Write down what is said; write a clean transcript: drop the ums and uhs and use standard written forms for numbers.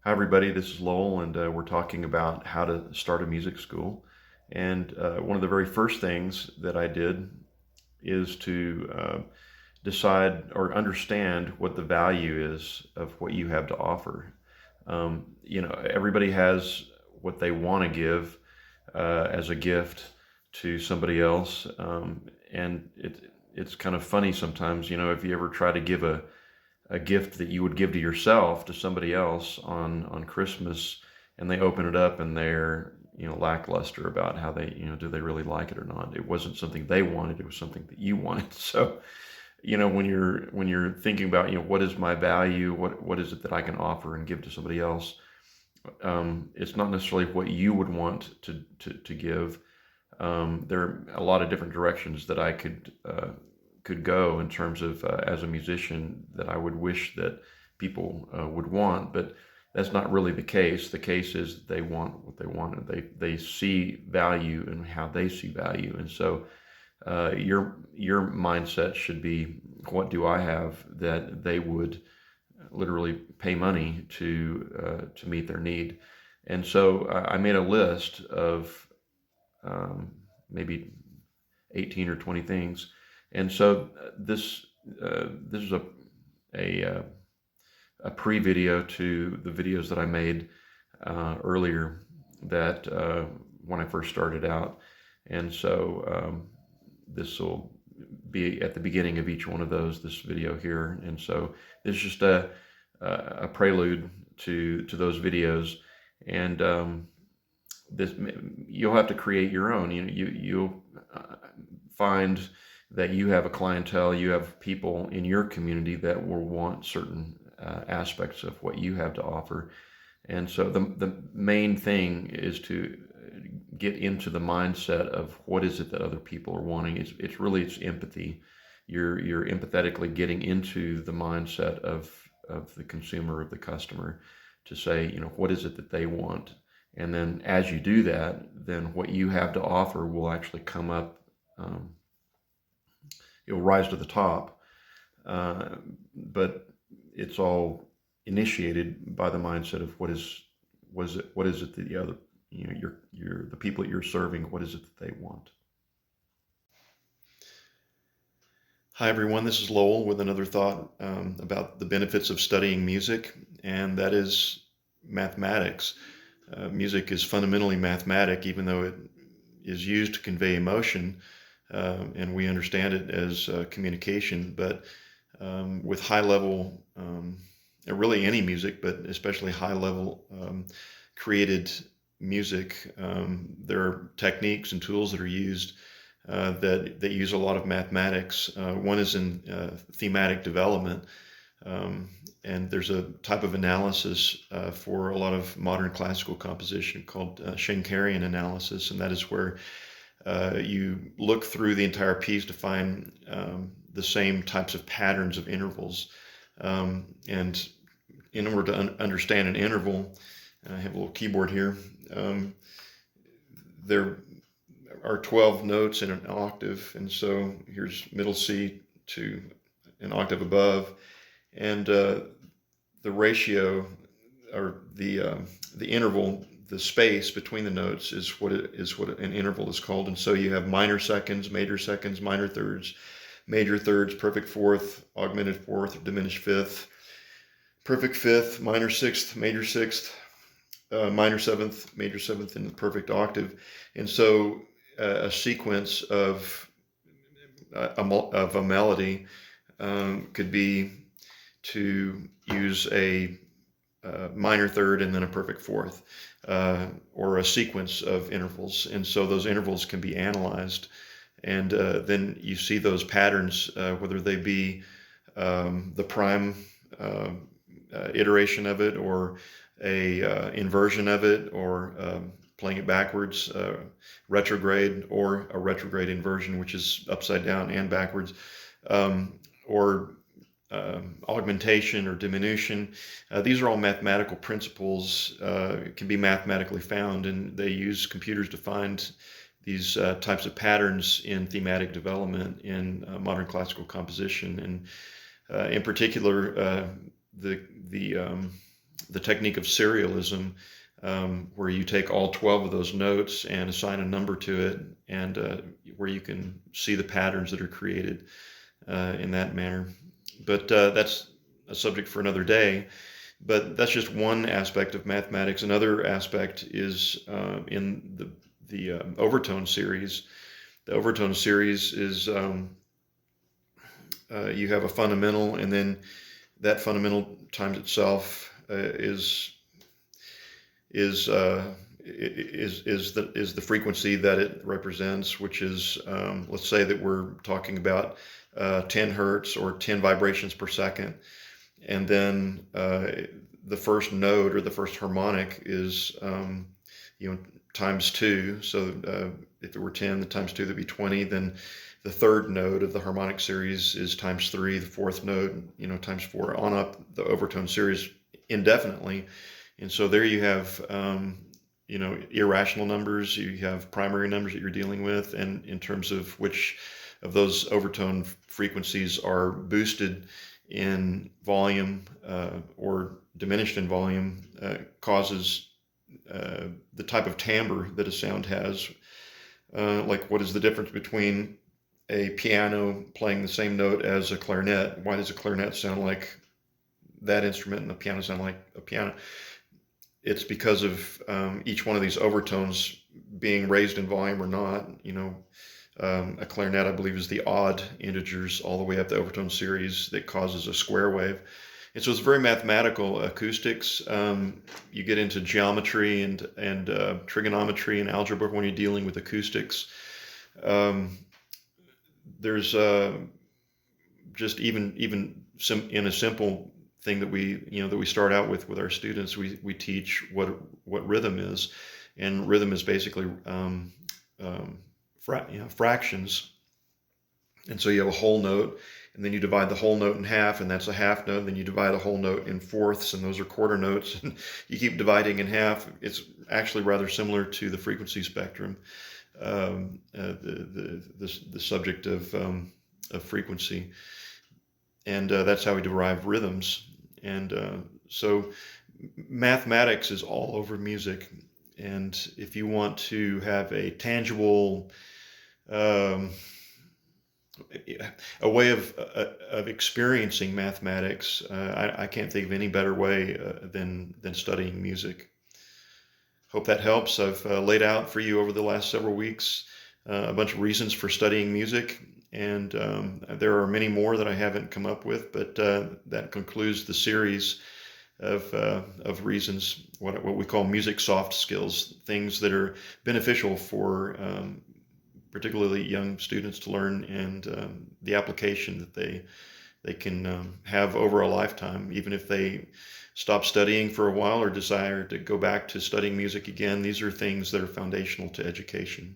Hi, everybody. This is Lowell, and we're talking about how to start a music school. And one of the very first things that I did is to decide or understand what the value is of what you have to offer. Everybody has what they want to give as a gift to somebody else, and it's kind of funny sometimes. If you ever try to give a gift that you would give to yourself to somebody else on Christmas, and they open it up and they're lackluster about how they do they really like it or not. It wasn't something they wanted; it was something that you wanted. So when you're thinking about what is my value, what is it that I can offer and give to somebody else, it's not necessarily what you would want to give. There are a lot of different directions that I could go in terms of as a musician that I would wish that people would want, but that's not really the case. The case is they want what they want, and they see value in how they see value, and so your mindset should be, what do I have that they would literally pay money to meet their need? And so I made a list of maybe 18 or 20 things. And so this is a, uh, a pre-video to the videos that I made earlier that when I first started out. And so this will be at the beginning of each one of those, this video here. And so this is just a prelude to those videos. And this you'll have to create your own. You'll find that you have a clientele, you have people in your community that will want certain aspects of what you have to offer. And so the main thing is to get into the mindset of what is it that other people are wanting. It's empathy. You're empathetically getting into the mindset of the consumer, of the customer, to say, what is it that they want? And then as you do that, then what you have to offer will actually come up. It'll rise to the top, but it's all initiated by the mindset of what is it that the other, the people that you're serving, what is it that they want? Hi, everyone. This is Lowell with another thought about the benefits of studying music, and that is mathematics. Music is fundamentally mathematic, even though it is used to convey emotion, and we understand it as communication. But with high level, really any music, but especially high level created music, there are techniques and tools that are used that use a lot of mathematics. One is in thematic development. And there's a type of analysis for a lot of modern classical composition called Schenkerian analysis, and that is where you look through the entire piece to find the same types of patterns of intervals. And in order to understand an interval, I have a little keyboard here. There are 12 notes in an octave, and so here's middle C to an octave above. And the ratio, or the interval, the space between the notes is what an interval is called. And so you have minor seconds, minor thirds, major thirds, perfect fourth, augmented fourth, diminished fifth, perfect fifth, minor sixth, minor seventh, major seventh, and the perfect octave. And so a sequence of a melody could be to use a minor third and then a perfect fourth, or a sequence of intervals. And so those intervals can be analyzed, and then you see those patterns, whether they be the prime iteration of it, or a inversion of it, or playing it backwards, retrograde, or a retrograde inversion, which is upside down and backwards, or augmentation or diminution. These are all mathematical principles, can be mathematically found, and they use computers to find these types of patterns in thematic development in modern classical composition. And in particular, the the technique of serialism, where you take all 12 of those notes and assign a number to it, and where you can see the patterns that are created in that manner. But that's a subject for another day. But that's just one aspect of mathematics. Another aspect is in the overtone series. The overtone series is you have a fundamental, and then that fundamental times itself is the frequency that it represents, which is let's say that we're talking about 10 hertz or 10 vibrations per second, and then the first note or the first harmonic is times 2. So if it were 10, then times 2, that'd be 20. Then the third note of the harmonic series is times 3. The fourth note, times 4, on up the overtone series indefinitely. And so there you have, irrational numbers. You have primary numbers that you're dealing with, and in terms of which of those overtone frequencies are boosted in volume or diminished in volume, causes the type of timbre that a sound has. Like, what is the difference between a piano playing the same note as a clarinet? Why does a clarinet sound like that instrument and the piano sound like a piano? It's because of each one of these overtones being raised in volume or not. A clarinet, I believe, is the odd integers all the way up the overtone series that causes a square wave. And so it's very mathematical acoustics. You get into geometry and trigonometry and algebra when you're dealing with acoustics. There's just even in a simple thing that we start out with our students, we teach what rhythm is, and rhythm is basically fractions. And so you have a whole note, and then you divide the whole note in half, and that's a half note. Then you divide the whole note in fourths, and those are quarter notes. And you keep dividing in half. It's actually rather similar to the frequency spectrum, the subject of frequency, and that's how we derive rhythms. And so mathematics is all over music. And if you want to have a tangible a way of experiencing mathematics, I can't think of any better way than studying music. Hope that helps. I've laid out for you over the last several weeks a bunch of reasons for studying music, and there are many more that I haven't come up with, but that concludes the series of reasons, what we call music soft skills, things that are beneficial for particularly young students to learn, and the application that they can have over a lifetime, even if they stop studying for a while or desire to go back to studying music again. These are things that are foundational to education.